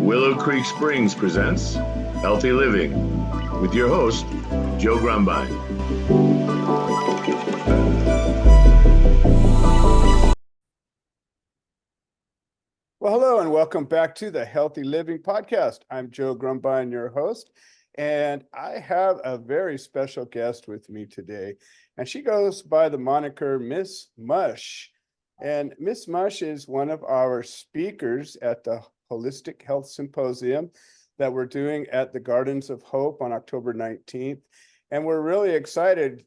Willow Creek Springs presents Healthy Living with your host, Joe Grumbine. Well, hello and welcome back to the Healthy Living Podcast. I'm Joe Grumbine, your host, and I have a very special guest with me today, and she goes by the moniker Miss Mush. And Miss Mush is one of our speakers at the Holistic Health Symposium that we're doing at the Gardens of Hope on October 19th. And we're really excited.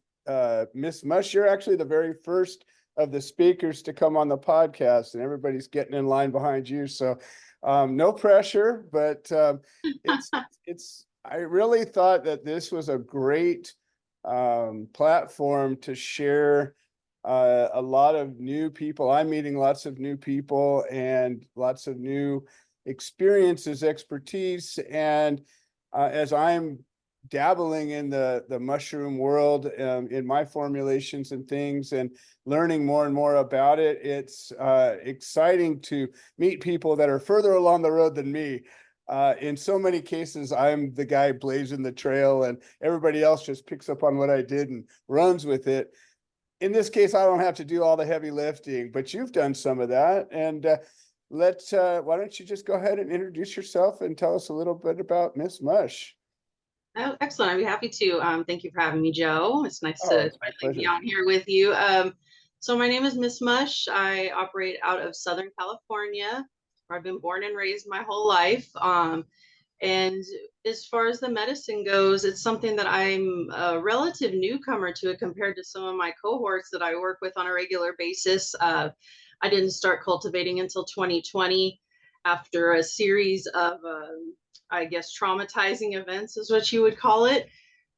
Miss Mush, you're actually the very first of the speakers to come on the podcast, and everybody's getting in line behind you. So no pressure, but I really thought that this was a great platform to share a lot of new people. I'm meeting lots of new people and lots of new experiences, expertise. And as I'm dabbling in the mushroom world in my formulations and things and learning more and more about it, it's exciting to meet people that are further along the road than me. In so many cases, I'm the guy blazing the trail and everybody else just picks up on what I did and runs with it. In this case, I don't have to do all the heavy lifting, but you've done some of that. And why don't you just go ahead and introduce yourself and tell us a little bit about Miss Mush? Oh, excellent. I'd be happy to. Thank you for having me, Joe. It's nice to be on here with you. So my name is Miss Mush. I operate out of Southern California, where I've been born and raised my whole life. And as far as the medicine goes, it's something that I'm a relative newcomer to it compared to some of my cohorts that I work with on a regular basis. I didn't start cultivating until 2020 after a series of I guess traumatizing events is what you would call it.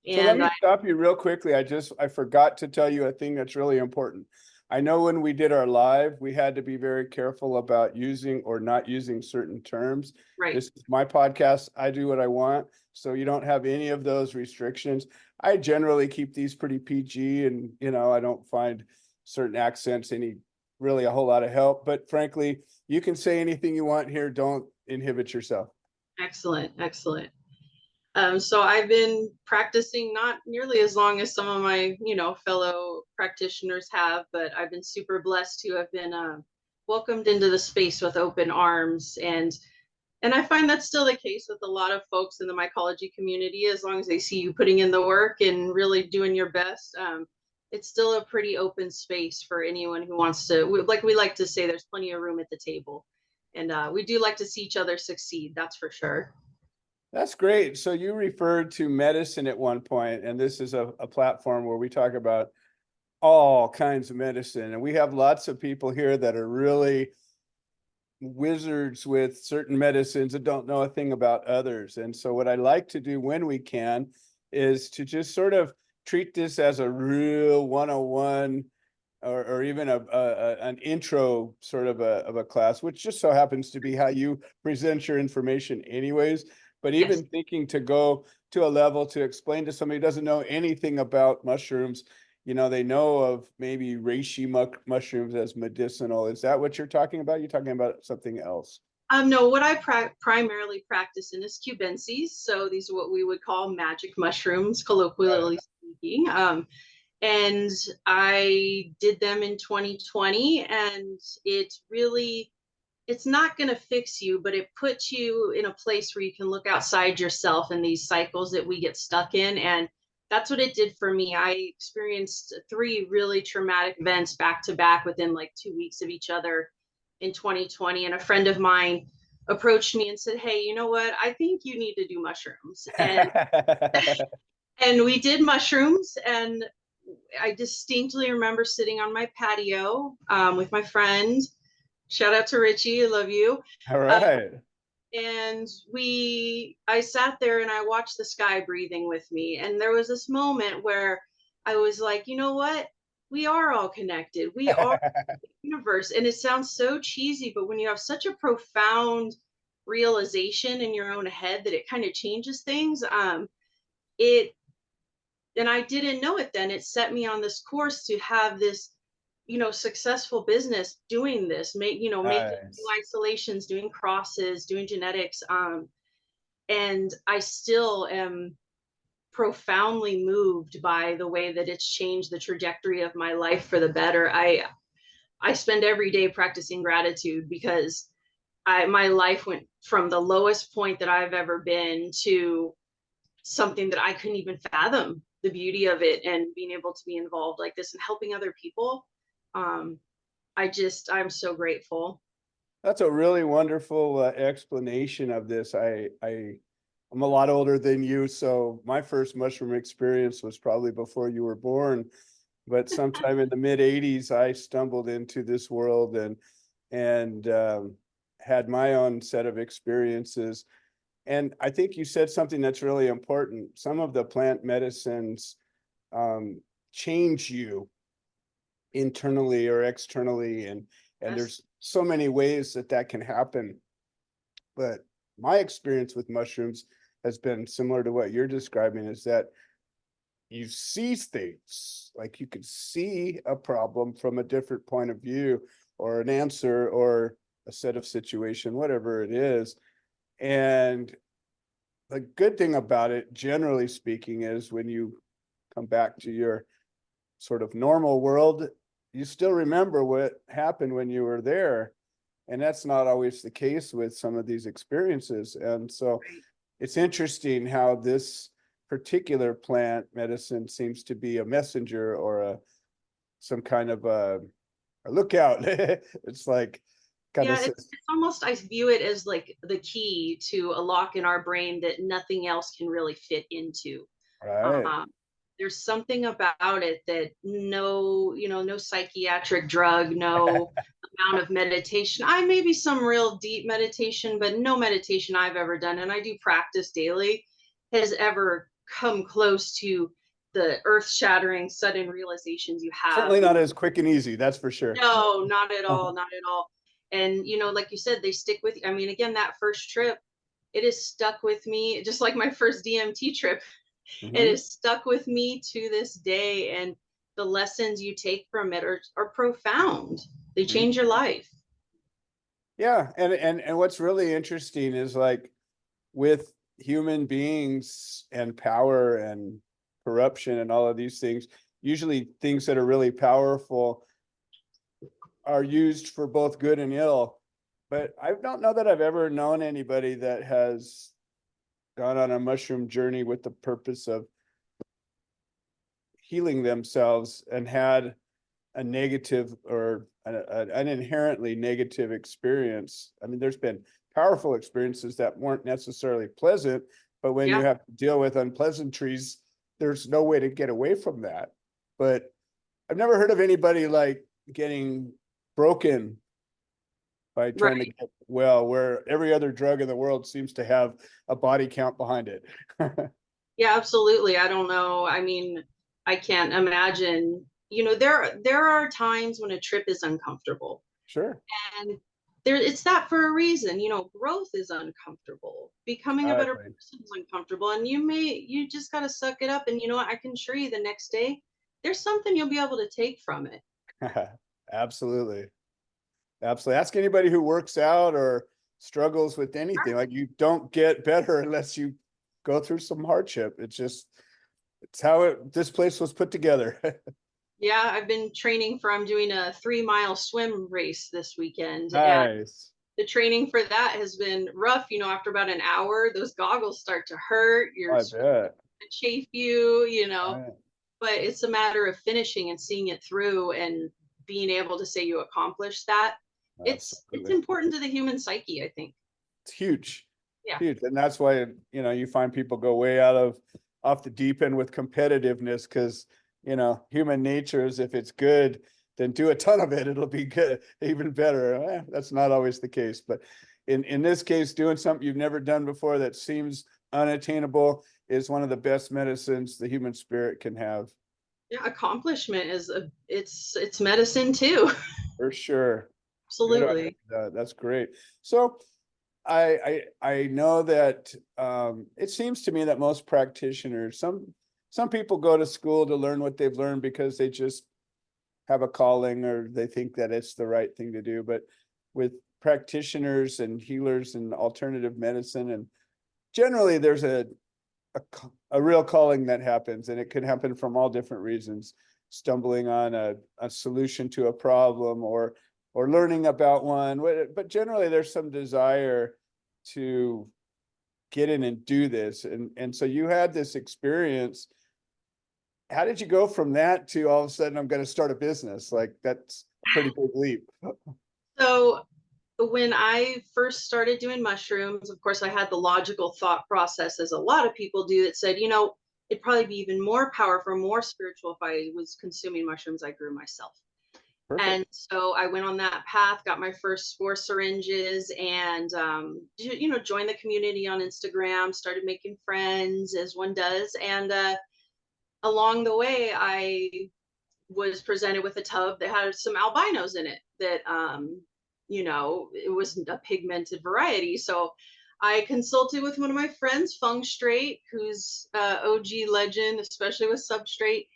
And so let me stop you real quickly. I forgot to tell you a thing that's really important. I know when we did our live, we had to be very careful about using or not using certain terms. Right. This is my podcast. I do what I want. So you don't have any of those restrictions. I generally keep these pretty PG, and I don't find certain accents really a whole lot of help. But frankly, you can say anything you want here. Don't inhibit yourself. Excellent. So I've been practicing not nearly as long as some of my, fellow practitioners have, but I've been super blessed to have been welcomed into the space with open arms. And I find that's still the case with a lot of folks in the mycology community. As long as they see you putting in the work and really doing your best, it's still a pretty open space for anyone who wants to. Like we like to say, there's plenty of room at the table. And we do like to see each other succeed, that's for sure. That's great. So you referred to medicine at one point, and this is a platform where we talk about all kinds of medicine. And we have lots of people here that are really wizards with certain medicines and don't know a thing about others. And so what I like to do when we can is to just sort of treat this as a real 101 or even an intro sort of a class, which just so happens to be how you present your information anyways. But even Yes. thinking to go to a level to explain to somebody who doesn't know anything about mushrooms, they know of maybe reishi mushrooms as medicinal. Is that what you're talking about? You're talking about something else? No, what I primarily practice in is cubensis. So these are what we would call magic mushrooms, colloquially speaking. And I did them in 2020, and it's not going to fix you, but it puts you in a place where you can look outside yourself in these cycles that we get stuck in. And that's what it did for me. I experienced 3 really traumatic events back to back within like 2 weeks of each other in 2020. And a friend of mine approached me and said, "Hey, you know what? I think you need to do mushrooms." And and we did mushrooms, and I distinctly remember sitting on my patio with my friend. Shout out to Richie, I love you. All right. And I sat there and I watched the sky breathing with me. And there was this moment where I was like, you know what? We are all connected. We are the universe. And it sounds so cheesy, but when you have such a profound realization in your own head that it kind of changes things, and I didn't know it then. It set me on this course to have this successful business doing this, making new Nice. isolations, doing crosses, doing genetics. And I still am profoundly moved by the way that it's changed the trajectory of my life for the better. I spend every day practicing gratitude because my life went from the lowest point that I've ever been to something that I couldn't even fathom the beauty of it, and being able to be involved like this and helping other people. Um, I'm so grateful. That's a really wonderful explanation of this. I'm a lot older than you, so my first mushroom experience was probably before you were born. But sometime in the mid '80s, I stumbled into this world and had my own set of experiences. And I think you said something that's really important. Some of the plant medicines um, change you internally or externally, and Yes. there's so many ways that that can happen. But my experience with mushrooms has been similar to what you're describing, is that you see things, like you could see a problem from a different point of view, or an answer, or a set of situation, whatever it is. And the good thing about it, generally speaking, is when you come back to your sort of normal world, you still remember what happened when you were there. And that's not always the case with some of these experiences. And so Right. it's interesting how this particular plant medicine seems to be a messenger, or some kind of a lookout. It's like kind of Yeah, it's almost, I view it as like the key to a lock in our brain that nothing else can really fit into. right. Um, there's something about it that no psychiatric drug, no amount of meditation. I maybe some real deep meditation, but no meditation I've ever done, and I do practice daily, has ever come close to the earth-shattering sudden realizations you have Certainly when not you. as quick and easy, that's for sure. No, not at all, not at all. And like you said, they stick with you. I mean, again, that first trip, it has stuck with me, just like my first DMT trip. It Mhm. has stuck with me to this day. And the lessons you take from it are profound. They Mhm. change your life. Yeah, and what's really interesting is, like, with human beings and power and corruption and all of these things, usually things that are really powerful are used for both good and ill. But I don't know that I've ever known anybody that has gone on a mushroom journey with the purpose of healing themselves and had a negative, or an inherently negative experience. I mean, there's been powerful experiences that weren't necessarily pleasant, but when you Yeah, have to deal with unpleasantries, there's no way to get away from that. But I've never heard of anybody like getting broken by trying to right. get well, where every other drug in the world seems to have a body count behind it. Yeah, absolutely. I don't know. I mean, I can't imagine. There are times when a trip is uncomfortable. Sure. And it's that for a reason. Growth is uncomfortable, becoming a better Exactly. person is uncomfortable, and you just got to suck it up. And you know what, I can assure you, the next day there's something you'll be able to take from it. Absolutely. Absolutely. Ask anybody who works out or struggles with anything. Like, you don't get better unless you go through some hardship. It's how this place was put together. Yeah, I've been training for, I'm doing a 3-mile swim race this weekend, and Nice. the training for that has been rough. After about an hour, those goggles start to hurt, your I bet. chafe you. Right. But it's a matter of finishing and seeing it through and being able to say you accomplished that. It's Absolutely. important to the human psyche, I think. It's huge. Yeah. Huge. And that's why, you find people go way off the deep end with competitiveness, because, human nature is, if it's good, then do a ton of it. It'll be good, even better. That's not always the case. But in this case, doing something you've never done before that seems unattainable is one of the best medicines the human spirit can have. Yeah, accomplishment it's medicine too. For sure. Good on Absolutely. you. That's great. So I know that it seems to me that most practitioners, some people go to school to learn what they've learned because they just have a calling or they think that it's the right thing to do. But with practitioners and healers and alternative medicine, and generally there's a real calling that happens, and it can happen from all different reasons. Stumbling on a solution to a problem, or learning about one, but generally there's some desire to get in and do this. And so you had this experience. How did you go from that to all of a sudden, I'm going to start a business? Like, that's a pretty big leap. So when I first started doing mushrooms, of course, I had the logical thought process, as a lot of people do, that said, it'd probably be even more powerful, more spiritual if I was consuming mushrooms I grew myself. Perfect. And so I went on that path, got my first 4 syringes, and joined the community on Instagram, started making friends as one does. And along the way, I was presented with a tub that had some albinos in it that it wasn't a pigmented variety. So I consulted with one of my friends, Feng Straight, who's OG legend, especially with substrate.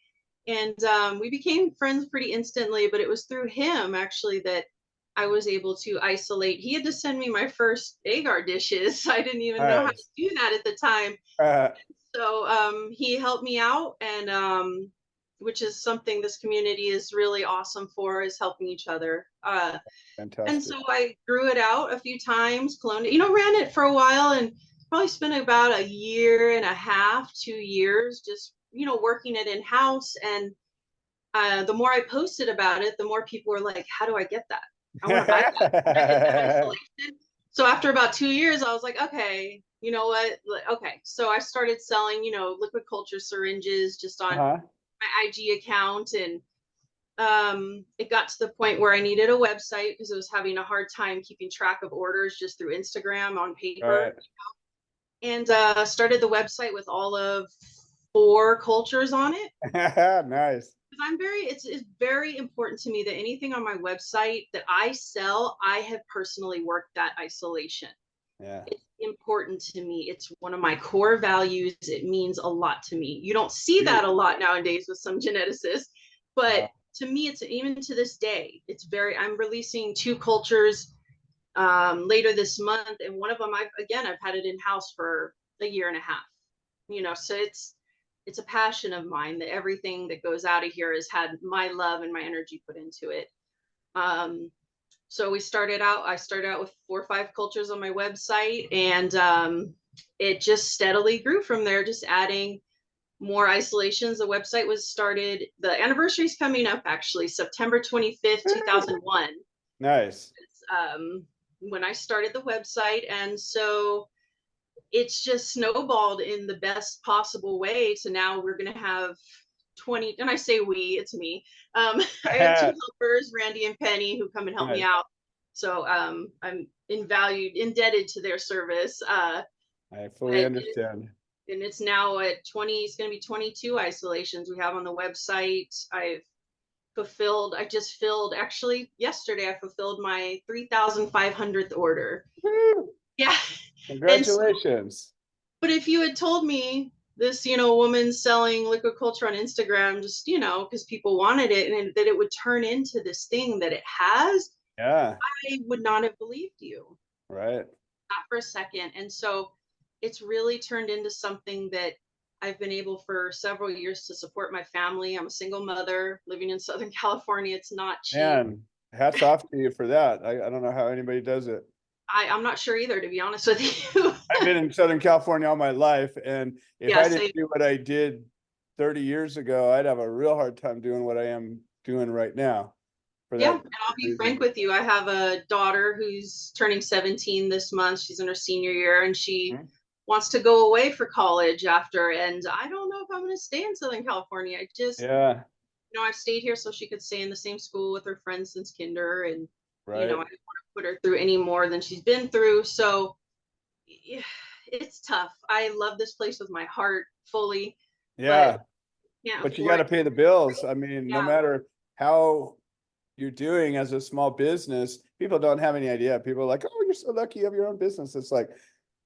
And we became friends pretty instantly, but it was through him actually that I was able to isolate. He had to send me my first agar dishes. I didn't even know how to do that at the time. So he helped me out, and which is something this community is really awesome for, is helping each other. Fantastic. And so I grew it out a few times, cloned it, ran it for a while, and probably spent about 1.5 years, 2 years, just, working it in house. And the more I posted about it, the more people were like, how do I get that? I want to buy that. I get that isolation. So after about 2 years, I was like, okay, you know what? Okay. So I started selling, liquid culture syringes just on my IG account. And it got to the point where I needed a website because I was having a hard time keeping track of orders just through Instagram on paper. And started the website with all of 4 cultures on it. Nice. It's very important to me that anything on my website that I sell, I have personally worked that isolation. Yeah. It's important to me. It's one of my core values. It means a lot to me. You don't see that a lot nowadays with some geneticists, but to me, it's, even to this day, I'm releasing 2 cultures later this month. And one of them, I've had it in house for 1.5 years, so it's a passion of mine that everything that goes out of here has had my love and my energy put into it. So I started out with 4 or 5 cultures on my website, and it just steadily grew from there, just adding more isolations. The website was started, the anniversary is coming up, actually, September 25th, 2001. Nice. When I started the website. And so it's just snowballed in the best possible way to now we're going to have 20, and I say we, it's me. I have 2 helpers, Randy and Penny, who come and help me out. So I'm indebted to their service. I fully understand. And it's now at 20, it's going to be 22 isolations we have on the website. Actually yesterday, I fulfilled my 3,500th order. Woo! Yeah. Congratulations. But if you had told me this, woman selling liquid culture on Instagram, just, because people wanted it, and that it would turn into this thing that it has, I would not have believed you. Right. Not for a second. And so it's really turned into something that I've been able for several years to support my family. I'm a single mother living in Southern California. It's not cheap. Man, hats off to you for that. I don't know how anybody does it. I'm not sure either, to be honest with you. I've been in Southern California all my life, and if I didn't do what I did 30 years ago, I'd have a real hard time doing what I am doing right now. And I'll be frank with you. I have a daughter who's turning 17 this month. She's in her senior year, and she wants to go away for college after. And I don't know if I'm going to stay in Southern California. I just, I've stayed here so she could stay in the same school with her friends since kinder. And, I didn't want to put her through any more than she's been through. So it's tough. I love this place with my heart fully. But you got to pay the bills. I mean, no matter how you're doing as a small business, people don't have any idea. People are like, oh, you're so lucky you have your own business. It's like,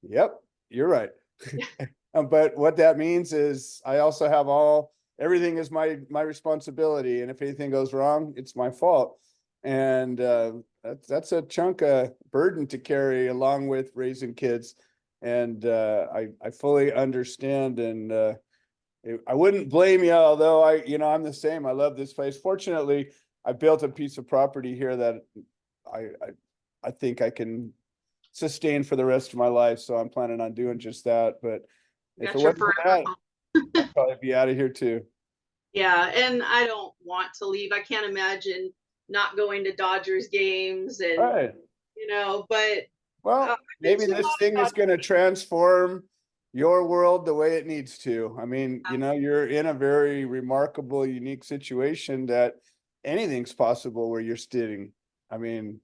yep, you're right. But what that means is I also have everything is my responsibility. And if anything goes wrong, it's my fault. And that's a chunk of burden to carry along with raising kids. And I fully understand. And I wouldn't blame you, although I'm the same. I love this place. Fortunately, I built a piece of property here that I think I can sustain for the rest of my life. So I'm planning on doing just that. But if it wasn't for that, I'd probably be out of here too. Yeah, and I don't want to leave. I can't imagine not going to Dodgers games and Right. but Well, maybe this thing is going to transform your world the way it needs to. I mean, you're in a very remarkable, unique situation that anything's possible where you're sitting. I mean,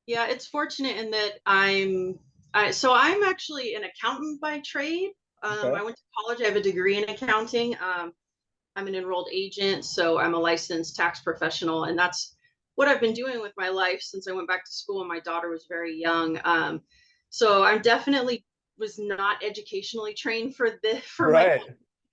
yeah, it's fortunate in that I'm actually an accountant by trade. okay. I went to college. I have a degree in accounting. I'm an enrolled agent, so I'm a licensed tax professional, and that's what I've been doing with my life since I went back to school and my daughter was very young. So I'm definitely was not educationally trained for Right.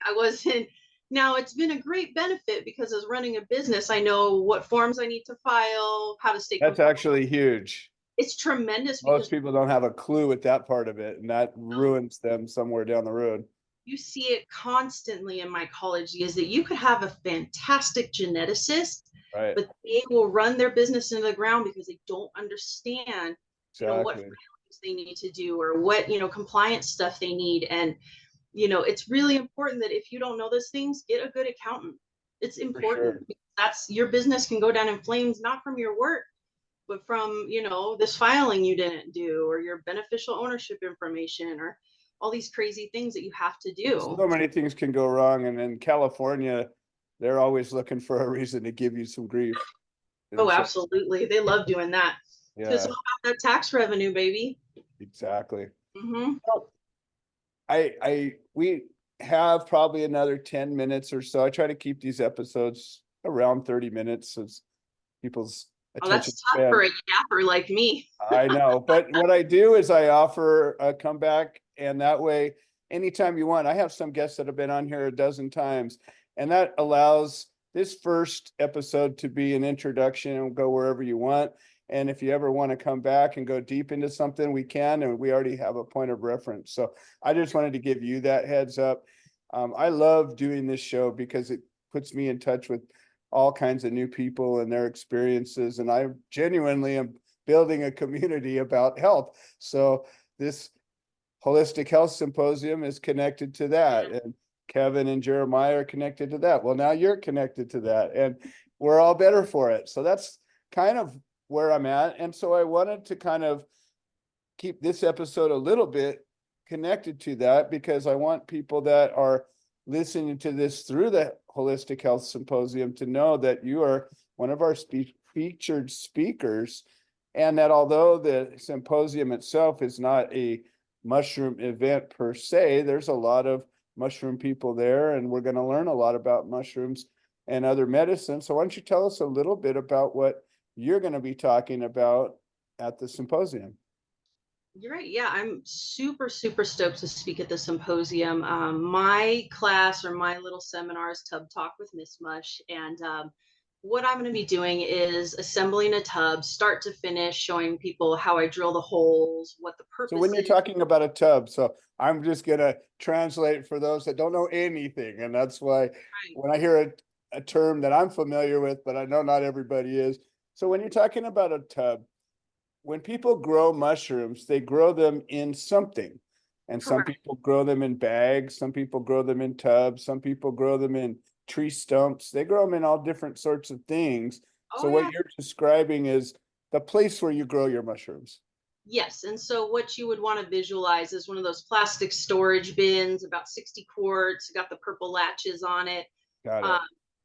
I wasn't. Now it's been a great benefit because as running a business, I know what forms I need to file, how to stay That's compliant. actually huge. It's tremendous Most because people don't have a clue with that part of it, and that ruins them somewhere down the road. you see it constantly in my college is that you could have a fantastic geneticist, Right. but they will run their business into the ground because they don't understand, what filings they need to do or what, compliance stuff they need. And, it's really important that if you don't know those things, get a good accountant. It's important. Sure. That's your business can go down in flames, not from your work, but from, this filing you didn't do or your beneficial ownership information or all these crazy things that you have to do. So many things can go wrong. And in California, they're always looking for a reason to give you some grief. Oh, absolutely. They love doing that. Yeah. It's all about that tax revenue, baby. Exactly. Mm-hmm. We have probably another 10 minutes or so. I try to keep these episodes around 30 minutes since people's attention that's tough for a yapper like me. I know, but what I do is I offer a comeback, and that way, anytime you want, I have some guests that have been on here a dozen times, and that allows this first episode to be an introduction and go wherever you want. And if you ever want to come back and go deep into something, we can, and we already have a point of reference. So I just wanted to give you that heads up. I love doing this show because it puts me in touch with all kinds of new people and their experiences. And I genuinely am building a community about health. So this Holistic Health Symposium is connected to that. And Kevin and Jeremiah are connected to that. Well, now you're connected to that, and we're all better for it. So that's kind of where I'm at. And so I wanted to kind of keep this episode a little bit connected to that, because I want people that are listening to this through the Holistic Health Symposium to know that you are one of our featured speakers, and that although the symposium itself is not a mushroom event per se, there's a lot of mushroom people there, and we're going to learn a lot about mushrooms and other medicines. So why don't you tell us a little bit about what you're going to be talking about at the symposium? You're right. Yeah, I'm super, super stoked to speak at the symposium. My class or my little seminar is Tub Talk with Miss Mush. And what I'm going to be doing is assembling a tub, start to finish, showing people how I drill the holes, what the purpose is. So when you're talking about a tub, so I'm just going to translate for those that don't know anything. And that's why when I hear a term that I'm familiar with, but I know not everybody is. So when you're talking about a tub, when people grow mushrooms, they grow them in something. And some people grow them in bags, some people grow them in tubs, some people grow them in tree stumps. They grow them in all different sorts of things. So what you're describing is the place where you grow your mushrooms. Yes. And so what you would want to visualize is one of those plastic storage bins, about 60 quarts, got the purple latches on it. Got it.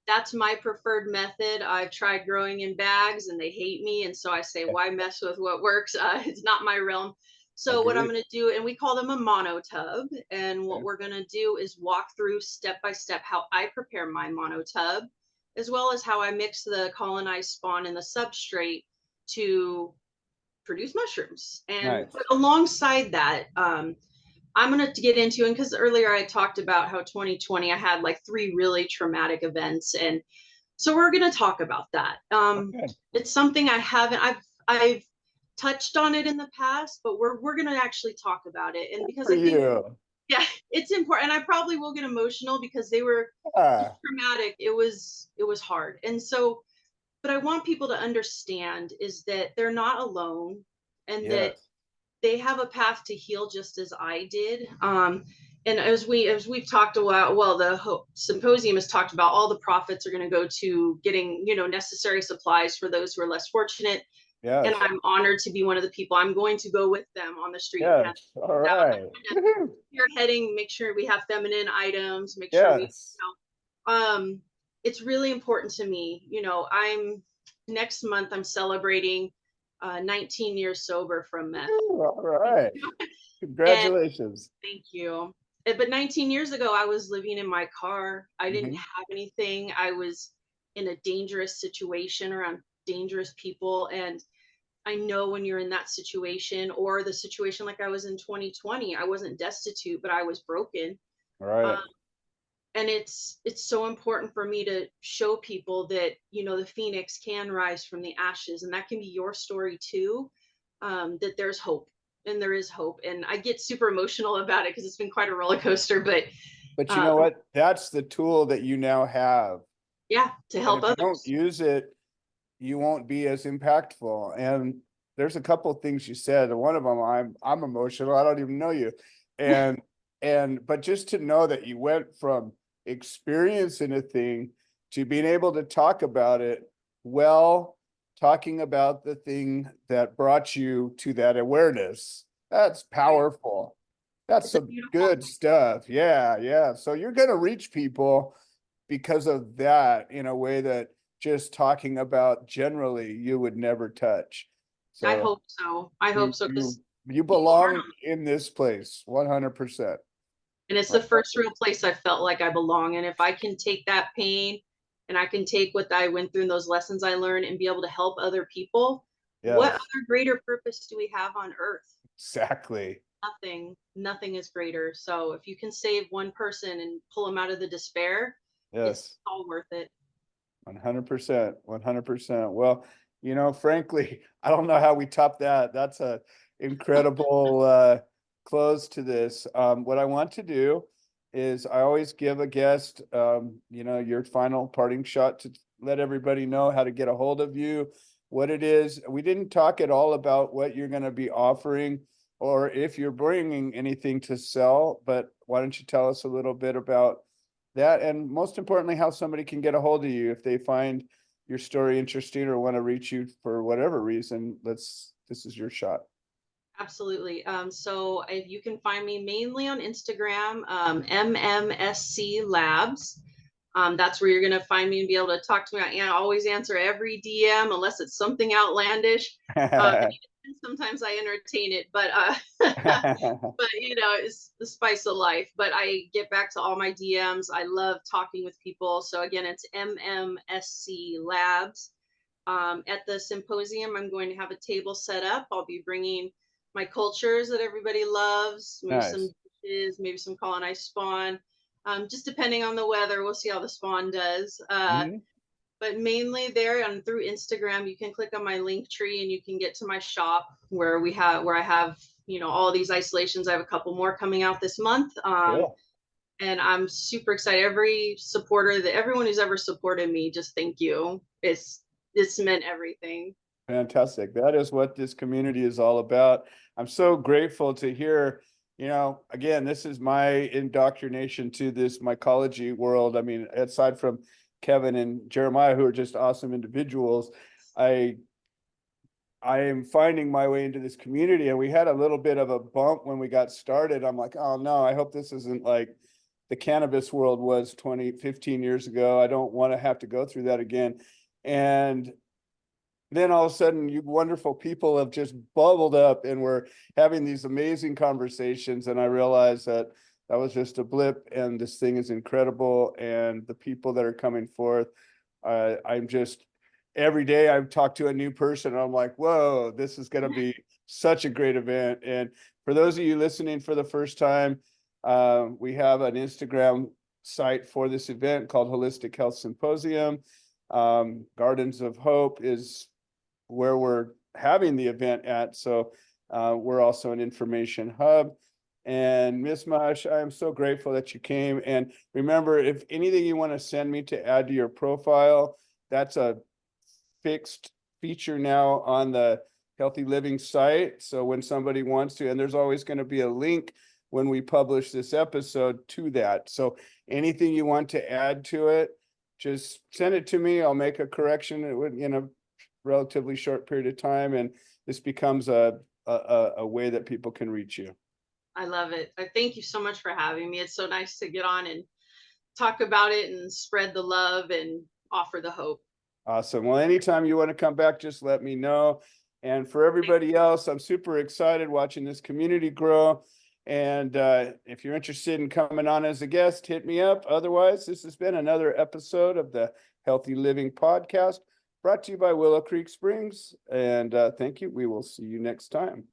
That's my preferred method. I've tried growing in bags and they hate me. And so I say, why mess with what works? It's not my realm. So what I'm going to do, and we call them a mono tub. And what we're going to do is walk through step by step how I prepare my mono tub, as well as how I mix the colonized spawn and the substrate to produce mushrooms. And alongside that, I'm going to get into, and because earlier I talked about how 2020, I had like 3 really traumatic events. And so we're going to talk about that. Okay. It's something I've touched on it in the past, but we're going to actually talk about it. And because For I think, you. yeah, it's important. And I probably will get emotional because they were Ah, traumatic. It was hard. And so, but I want people to understand is that they're not alone, and that yes. they have a path to heal just as I did. And as we've talked about, well, the symposium has talked about all the profits are going to go to getting, necessary supplies for those who are less fortunate. And Yes. I'm honored to be one of the people. I'm going to go with them on the street and hand Yes. All out. right. Woohoo. You're heading, make sure we have feminine items, make sure we, Yes. it's really important to me. Next month I'm celebrating 19 years sober from meth. Woo, all right. And Congratulations. thank you. But 19 years ago, I was living in my car. I didn't Mhm. have anything. I was in a dangerous situation around dangerous people. And I know when you're in that situation, or the situation like I was in 2020, I wasn't destitute, but I was broken. All Um, right. and it's so important for me to show people that, the phoenix can rise from the ashes, and that can be your story too. That there's hope, and there is hope. And I get super emotional about it because it's been quite a roller coaster, but But you um, know what? That's the tool that you now have. yeah, to And help if you don't others. use it, you won't be as impactful. And there's a couple of things you said. And one of them, I'm emotional. I don't even know you. And but just to know that you went from experiencing a thing to being able to talk about it, well, talking about the thing that brought you to that awareness. That's Right. powerful. That's It's a some beautiful good thing. stuff. Yeah, yeah. So you're gonna reach people because of that in a way that just talking about generally you would never touch. I So hope so. I hope you so, you because you people aren't. belong in this place 100%. And it's the first real place I felt like I belong. And if I can take that pain, and I can take what I went through and those lessons I learned and be able to help other people, what Yes, other greater purpose do we have on earth? exactly. Nothing is greater. So if you can save one person and pull them out of the despair, it's Yes, all worth it. 100%, 100%. Well, frankly, I don't know how we top that. That's a incredible close to this. What I want to do is I always give a guest, your final parting shot to let everybody know how to get a hold of you, what it is. We didn't talk at all about what you're going to be offering or if you're bringing anything to sell, but why don't you tell us a little bit about that, and most importantly, how somebody can get a hold of you if they find your story interesting or want to reach you for whatever reason. This is your shot. Absolutely. So if you can find me mainly on Instagram, MMSC Labs. That's where you're going to find me and be able to talk to me. I always answer every DM unless it's something outlandish. Sometimes I entertain it, but but it's the spice of life. But I get back to all my DMs. I love talking with people. So again, it's MMSC Labs. At the symposium, I'm going to have a table set up. I'll be bringing my cultures that everybody loves, maybe some Nice. dishes, maybe some colonized spawn. Just depending on the weather, we'll see how the spawn does. Mhm. But mainly there and through Instagram, you can click on my link tree and you can get to my shop where I have all these isolations. I have a couple more coming out this month. Cool. And I'm super excited. Everyone who's ever supported me, just thank you. It's meant everything. Fantastic. That is what this community is all about. I'm so grateful to hear, again, this is my indoctrination to this mycology world. I mean, aside from Kevin and Jeremiah, who are just awesome individuals, I I am finding my way into this community, and we had a little bit of a bump when we got started. I'm like, oh no, I hope this isn't like the cannabis world was 15 years ago. I don't want to have to go through that again. And then all of a sudden, you wonderful people have just bubbled up, and we're having these amazing conversations. And I realized that that was just a blip, and this thing is incredible. And the people that are coming forth, I'm just every day I've talked to a new person, and I'm like, whoa, this is going to be such a great event. And for those of you listening for the first time, we have an Instagram site for this event called Holistic Health Symposium. Gardens of Hope is where we're having the event at. So we're also an information hub. And Miss Mush, I am so grateful that you came. And remember, if anything you want to send me to add to your profile, that's a fixed feature now on the Healthy Living site. So when somebody wants to, and there's always going to be a link when we publish this episode to that. So anything you want to add to it, just send it to me. I'll make a correction in a relatively short period of time. And this becomes a way that people can reach you. I love it. I thank you so much for having me. It's so nice to get on and talk about it and spread the love and offer the hope. Awesome. Well, anytime you want to come back, just let me know. And for everybody else, I'm super excited watching this community grow. And if you're interested in coming on as a guest, hit me up. Otherwise, this has been another episode of the Healthy Living Podcast, brought to you by Willow Creek Springs. And thank you. We will see you next time.